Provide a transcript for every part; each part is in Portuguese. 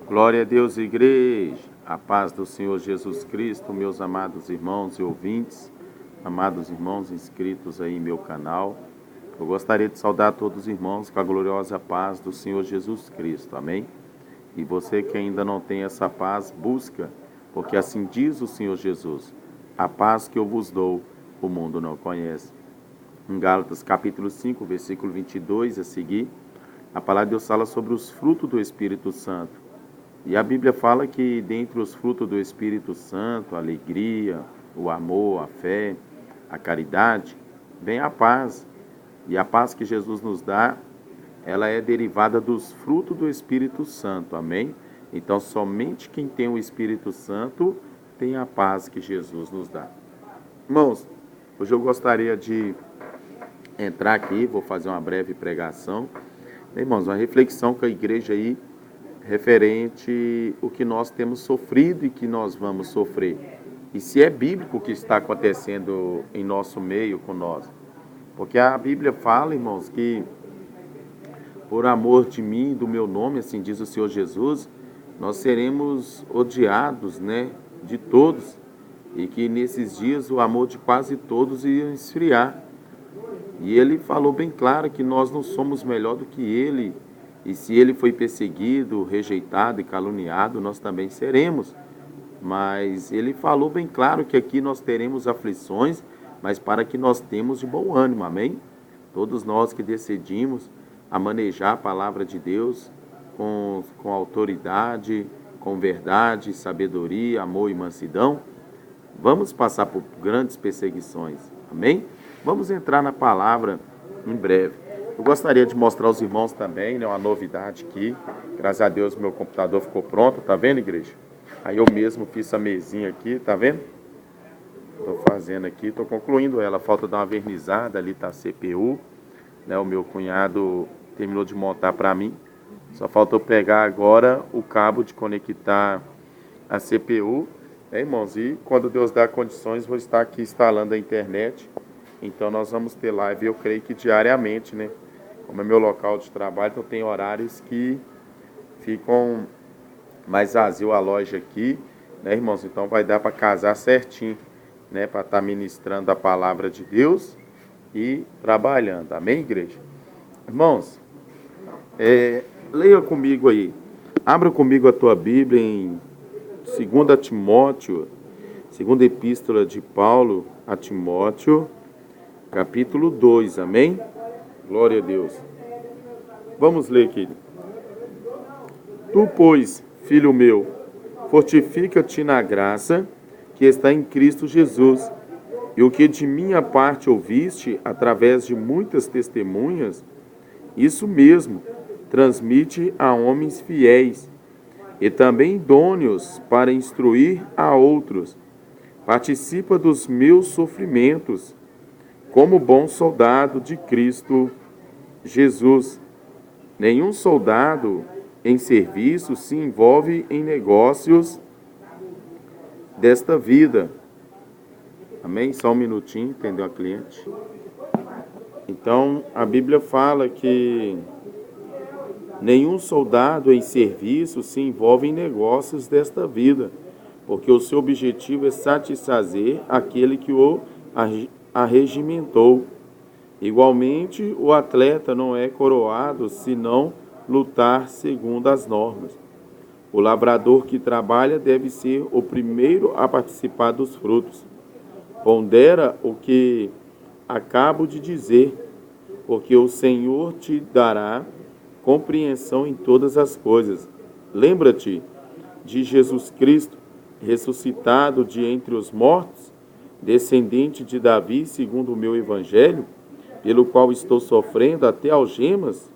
Glória a Deus, igreja. A paz do Senhor Jesus Cristo, meus amados irmãos e ouvintes, amados irmãos inscritos aí em meu canal. Eu gostaria de saudar todos os irmãos com a gloriosa paz do Senhor Jesus Cristo. Amém? E você que ainda não tem essa paz, busca, porque assim diz o Senhor Jesus: a paz que eu vos dou, o mundo não conhece. Em Gálatas capítulo 5, versículo 22 a seguir, a palavra de Deus fala sobre os frutos do Espírito Santo. E a Bíblia fala que dentre os frutos do Espírito Santo, a alegria, o amor, a fé, a caridade, vem a paz. E a paz que Jesus nos dá, ela é derivada dos frutos do Espírito Santo, amém? Então, somente quem tem o Espírito Santo tem a paz que Jesus nos dá. Irmãos, hoje eu gostaria de entrar aqui, vou fazer uma breve pregação. Irmãos, uma reflexão com a igreja aí, referente o que nós temos sofrido e que nós vamos sofrer. E se é bíblico o que está acontecendo em nosso meio com nós. Porque a Bíblia fala, irmãos, que por amor de mim e do meu nome, assim diz o Senhor Jesus, nós seremos odiados, né, de todos. E que nesses dias o amor de quase todos ia esfriar. E ele falou bem claro que nós não somos melhor do que ele. E se ele foi perseguido, rejeitado e caluniado, nós também seremos. Mas ele falou bem claro que aqui nós teremos aflições, mas para que nós temos de bom ânimo, amém? Todos nós que decidimos a manejar a palavra de Deus com autoridade, com verdade, sabedoria, amor e mansidão, vamos passar por grandes perseguições, amém? Vamos entrar na palavra em breve. Eu gostaria de mostrar aos irmãos também, né, uma novidade aqui. Graças a Deus meu computador ficou pronto, tá vendo, igreja? Aí eu mesmo fiz essa mesinha aqui, tá vendo? Tô fazendo aqui, tô concluindo ela. Falta dar uma vernizada, ali tá a CPU, né? O meu cunhado terminou de montar para mim. Só faltou pegar agora o cabo de conectar a CPU, né, irmãos? E quando Deus dá condições, vou estar aqui instalando a internet. Então nós vamos ter live, eu creio que diariamente, né? Como é meu local de trabalho, então tem horários que ficam mais vazio a loja aqui, né, irmãos? Então vai dar para casar certinho, né? Para estar ministrando a palavra de Deus e trabalhando. Amém, igreja? Irmãos, leia comigo aí. Abra comigo a tua Bíblia em 2 Timóteo, segunda epístola de Paulo a Timóteo, capítulo 2, amém? Glória a Deus. Vamos ler aqui. Tu, pois, filho meu, fortifica-te na graça que está em Cristo Jesus, e o que de minha parte ouviste através de muitas testemunhas, isso mesmo transmite a homens fiéis, e também idôneos para instruir a outros. Participa dos meus sofrimentos, como bom soldado de Cristo Jesus. Nenhum soldado em serviço se envolve em negócios desta vida. Amém? Só um minutinho, entendeu a cliente? Então, a Bíblia fala que nenhum soldado em serviço se envolve em negócios desta vida, porque o seu objetivo é satisfazer aquele que o arregimentou. Igualmente, o atleta não é coroado se não lutar segundo as normas. O lavrador que trabalha deve ser o primeiro a participar dos frutos. Pondera o que acabo de dizer, porque o Senhor te dará compreensão em todas as coisas. Lembra-te de Jesus Cristo, ressuscitado de entre os mortos, descendente de Davi, segundo o meu evangelho, pelo qual estou sofrendo até algemas?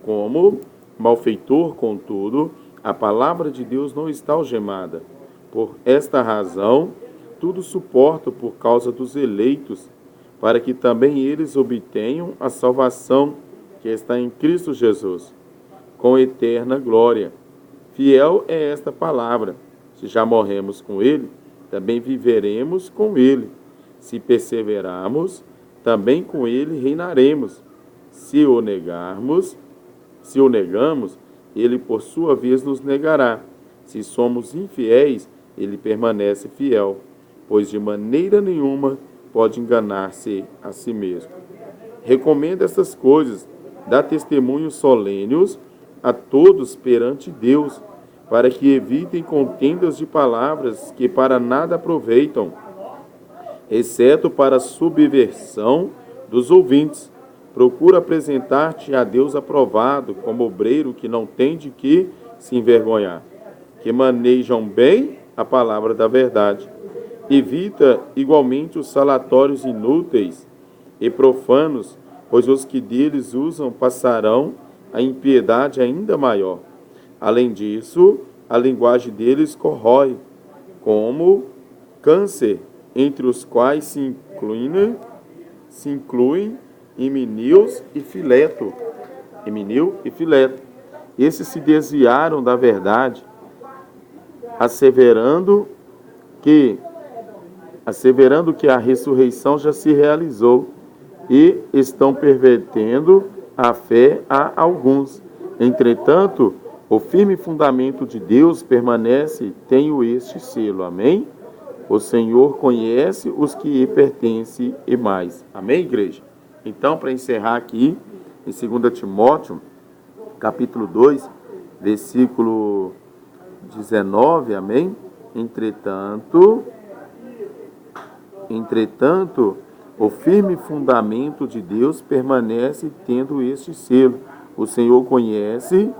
Como malfeitor, contudo, a palavra de Deus não está algemada. Por esta razão, tudo suporto por causa dos eleitos, para que também eles obtenham a salvação que está em Cristo Jesus, com eterna glória. Fiel é esta palavra. Se já morremos com ele, também viveremos com ele. Se perseverarmos, também com ele reinaremos. Se o negamos, ele por sua vez nos negará. Se somos infiéis, ele permanece fiel, pois de maneira nenhuma pode enganar-se a si mesmo. Recomenda estas coisas, dá testemunhos solênios a todos perante Deus, para que evitem contendas de palavras que para nada aproveitam, exceto para a subversão dos ouvintes. Procura apresentar-te a Deus aprovado, como obreiro que não tem de que se envergonhar, que manejam bem a palavra da verdade. Evita igualmente os salatórios inúteis e profanos, pois os que deles usam passarão a impiedade ainda maior. Além disso, a linguagem deles corrói, como câncer, entre os quais se incluem Himeneu e Fileto. Esses se desviaram da verdade, asseverando que a ressurreição já se realizou, e estão pervertendo a fé a alguns. Entretanto, o firme fundamento de Deus permanece, tenho este selo. Amém? O Senhor conhece os que lhe pertencem e mais. Amém, igreja? Então, para encerrar aqui, em 2 Timóteo, capítulo 2, versículo 19, amém? Entretanto, o firme fundamento de Deus permanece tendo este selo. O Senhor conhece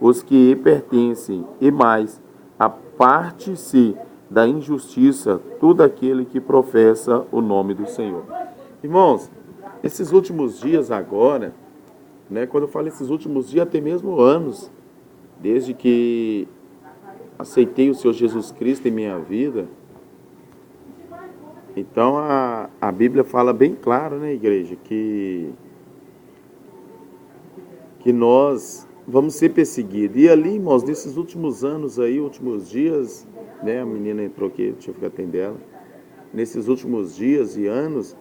os que lhe pertencem, e mais, aparte-se da injustiça todo aquele que professa o nome do Senhor. Irmãos, esses últimos dias agora, quando eu falo esses últimos dias, até mesmo anos, desde que aceitei o Senhor Jesus Cristo em minha vida, então a Bíblia fala bem claro, igreja, que nós vamos ser perseguidos. E ali, irmãos, nesses últimos anos aí, últimos dias, a menina entrou aqui, deixa eu ficar atendendo ela. Nesses últimos dias e anos,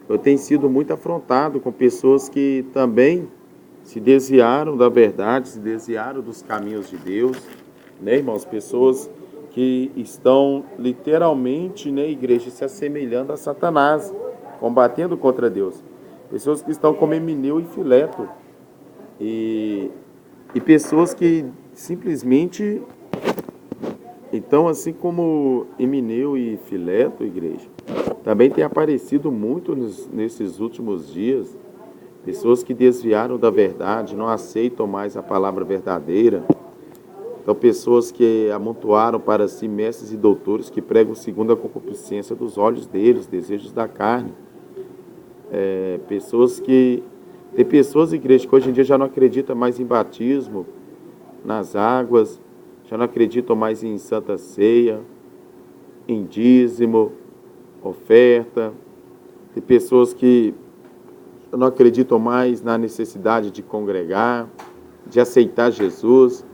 eu tenho sido muito afrontado com pessoas que também se desviaram da verdade, se desviaram dos caminhos de Deus, irmãos? Pessoas que estão literalmente, igreja, se assemelhando a Satanás, combatendo contra Deus. Pessoas que estão como Himeneu e Fileto. E pessoas que simplesmente... Então, assim como Himeneu e Fileto, igreja, também tem aparecido muito nesses últimos dias, pessoas que desviaram da verdade, não aceitam mais a palavra verdadeira. Então, pessoas que amontoaram para si mestres e doutores que pregam segundo a concupiscência dos olhos deles, desejos da carne. Tem pessoas, igreja, que hoje em dia já não acreditam mais em batismo, nas águas, já não acreditam mais em Santa Ceia, em dízimo, oferta. Tem pessoas que não acreditam mais na necessidade de congregar, de aceitar Jesus.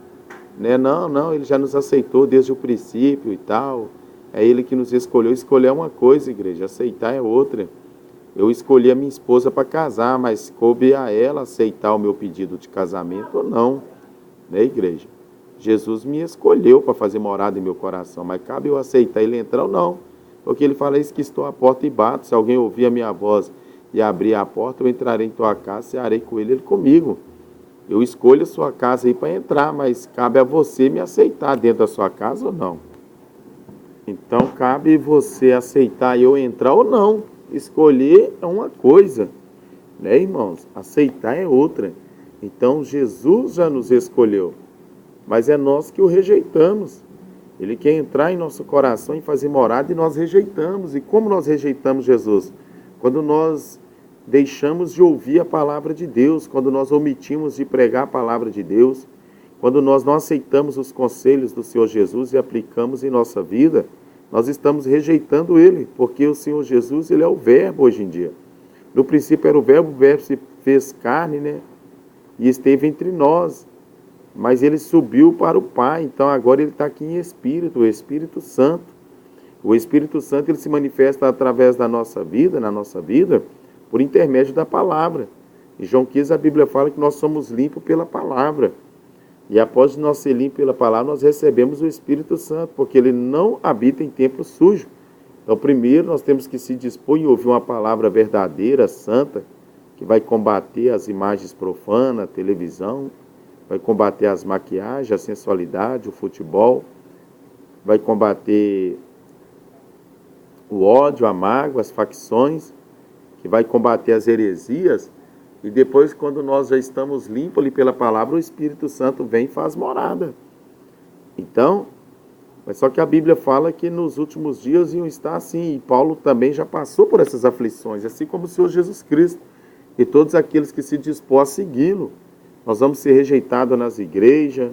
Não, ele já nos aceitou desde o princípio e tal. É ele que nos escolheu. Escolher é uma coisa, igreja, aceitar é outra. Eu escolhi a minha esposa para casar, mas coube a ela aceitar o meu pedido de casamento ou não, igreja? Jesus me escolheu para fazer morada em meu coração, mas cabe eu aceitar ele entrar ou não? Porque ele fala isso, que estou à porta e bato. Se alguém ouvir a minha voz e abrir a porta, eu entrarei em tua casa, cearei com ele comigo. Eu escolho a sua casa aí para entrar, mas cabe a você me aceitar dentro da sua casa ou não. Então, cabe você aceitar eu entrar ou não. Escolher é uma coisa, irmãos? Aceitar é outra. Então, Jesus já nos escolheu, mas é nós que o rejeitamos. Ele quer entrar em nosso coração e fazer morada, e nós rejeitamos. E como nós rejeitamos Jesus? Quando nós deixamos de ouvir a palavra de Deus, quando nós omitimos de pregar a palavra de Deus, quando nós não aceitamos os conselhos do Senhor Jesus e aplicamos em nossa vida, nós estamos rejeitando Ele, porque o Senhor Jesus, Ele é o Verbo hoje em dia. No princípio era o Verbo se fez carne, e esteve entre nós, mas Ele subiu para o Pai, então agora Ele está aqui em Espírito, o Espírito Santo. O Espírito Santo, Ele se manifesta através da nossa vida, na nossa vida, por intermédio da palavra. Em João 15, a Bíblia fala que nós somos limpos pela palavra. E após nós ser limpos pela palavra, nós recebemos o Espírito Santo, porque ele não habita em templo sujo. Então, primeiro, nós temos que se dispor em ouvir uma palavra verdadeira, santa, que vai combater as imagens profanas, a televisão, vai combater as maquiagens, a sensualidade, o futebol, vai combater o ódio, a mágoa, as facções, que vai combater as heresias. E depois, quando nós já estamos limpos ali pela palavra, o Espírito Santo vem e faz morada. Então, mas só que a Bíblia fala que nos últimos dias iam estar assim, e Paulo também já passou por essas aflições, assim como o Senhor Jesus Cristo, e todos aqueles que se dispõem a segui-lo. Nós vamos ser rejeitados nas igrejas,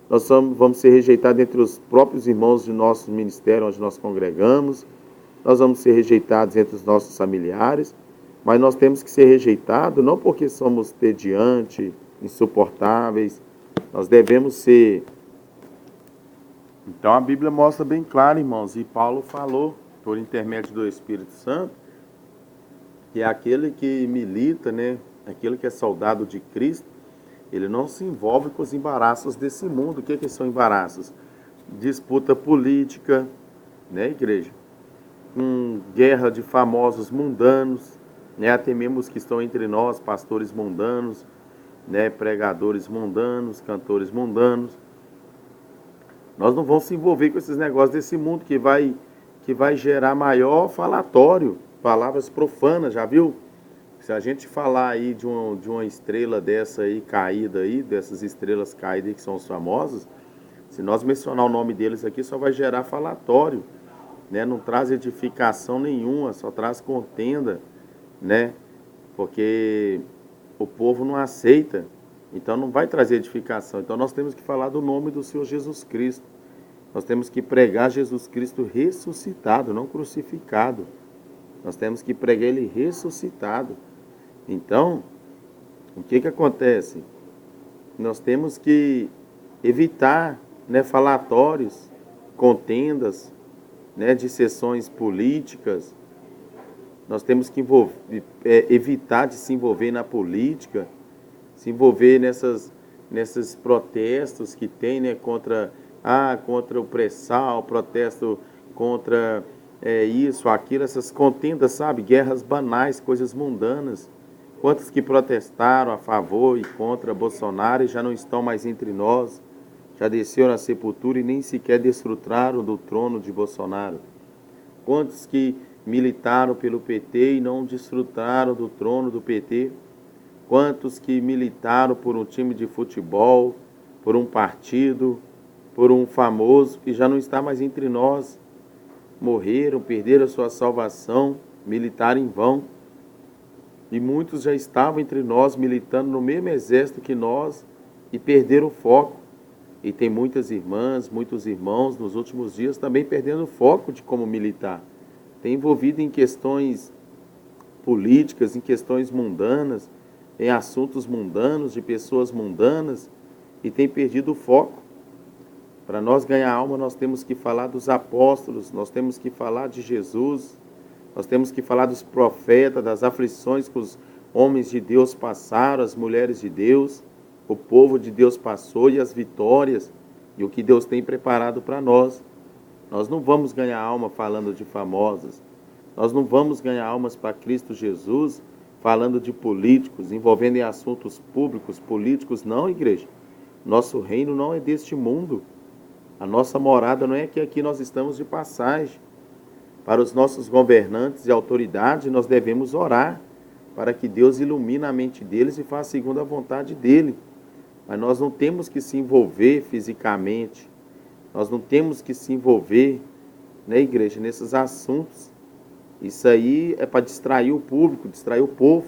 nós vamos ser rejeitados entre os próprios irmãos de nosso ministério, onde nós congregamos, nós vamos ser rejeitados entre os nossos familiares, mas nós temos que ser rejeitados não porque somos tediantes, insuportáveis, nós devemos ser. Então a Bíblia mostra bem claro, irmãos, e Paulo falou, por intermédio do Espírito Santo, que é aquele que milita, né, aquele que é soldado de Cristo, ele não se envolve com os embaraços desse mundo. O que são embaraços? Disputa política, né, igreja? Guerra de famosos mundanos, né, até mesmo os que estão entre nós, pastores mundanos, né, pregadores mundanos, cantores mundanos. Nós não vamos se envolver com esses negócios desse mundo que vai gerar maior falatório, palavras profanas, já viu? Se a gente falar aí de uma estrela dessa aí caída aí, dessas estrelas caídas que são os famosos, se nós mencionar o nome deles aqui, só vai gerar falatório, né? Não traz edificação nenhuma, só traz contenda, né? Porque o povo não aceita, então não vai trazer edificação. Então nós temos que falar do nome do Senhor Jesus Cristo. Nós temos que pregar Jesus Cristo ressuscitado, não crucificado. Nós temos que pregar Ele ressuscitado. Então, o que acontece? Nós temos que evitar, né, falatórios, contendas, né, de sessões políticas. Nós temos que evitar de se envolver na política, se envolver nesses protestos que tem, né, contra o pré-sal, protesto contra isso, aquilo, essas contendas, sabe? Guerras banais, coisas mundanas. Quantos que protestaram a favor e contra Bolsonaro e já não estão mais entre nós, já desceram na sepultura e nem sequer desfrutaram do trono de Bolsonaro. Quantos que militaram pelo PT e não desfrutaram do trono do PT? Quantos que militaram por um time de futebol, por um partido, por um famoso e já não está mais entre nós? Morreram, perderam a sua salvação, militaram em vão. E muitos já estavam entre nós, militando no mesmo exército que nós, e perderam o foco. E tem muitas irmãs, muitos irmãos, nos últimos dias, também perdendo o foco de como militar. Tem envolvido em questões políticas, em questões mundanas, em assuntos mundanos, de pessoas mundanas, e tem perdido o foco. Para nós ganhar alma, nós temos que falar dos apóstolos, nós temos que falar de Jesus, nós temos que falar dos profetas, das aflições que os homens de Deus passaram, as mulheres de Deus, o povo de Deus passou e as vitórias e o que Deus tem preparado para nós. Nós não vamos ganhar alma falando de famosos, nós não vamos ganhar almas para Cristo Jesus falando de políticos, envolvendo em assuntos públicos, políticos, não, igreja. Nosso reino não é deste mundo. A nossa morada não é que aqui nós estamos de passagem. Para os nossos governantes e autoridades, nós devemos orar para que Deus ilumine a mente deles e faça segundo a vontade dele. Mas nós não temos que se envolver fisicamente, nós não temos que se envolver, né, igreja, nesses assuntos. Isso aí é para distrair o público, distrair o povo.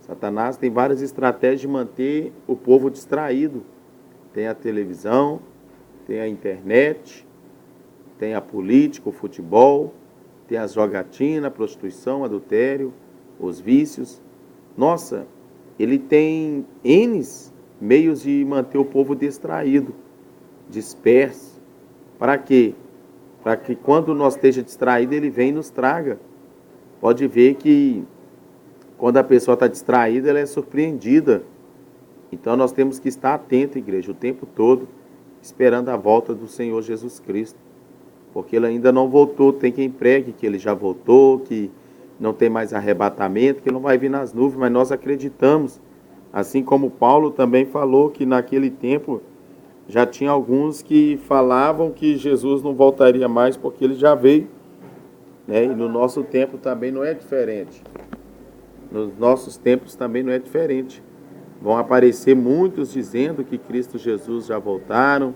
Satanás tem várias estratégias de manter o povo distraído. Tem a televisão, tem a internet, tem a política, o futebol, tem as jogatinas, a prostituição, o adultério, os vícios. Nossa, ele tem N meios de manter o povo distraído, disperso. Para quê? Para que quando nós esteja distraído, ele vem e nos traga. Pode ver que quando a pessoa está distraída, ela é surpreendida Então nós temos que estar atento, igreja, o tempo todo, esperando a volta do Senhor Jesus Cristo. Porque ele ainda não voltou. Tem quem pregue que ele já voltou, que não tem mais arrebatamento, que ele não vai vir nas nuvens, mas nós acreditamos. Assim como Paulo também falou que naquele tempo já tinha alguns que falavam que Jesus não voltaria mais porque ele já veio, né? E no nosso tempo também não é diferente. Nos nossos tempos também não é diferente. Vão aparecer muitos dizendo que Cristo Jesus já voltaram,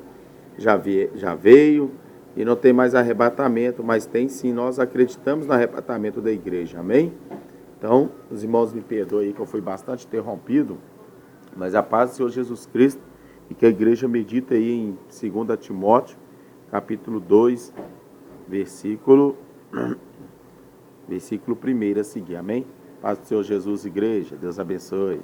já veio, e não tem mais arrebatamento, mas tem sim, nós acreditamos no arrebatamento da igreja, amém? Então, os irmãos me perdoem aí que eu fui bastante interrompido, mas a paz do Senhor Jesus Cristo, e que a igreja medita aí em 2 Timóteo, capítulo 2, versículo 1 a seguir, amém? Paz do Senhor Jesus, igreja, Deus abençoe.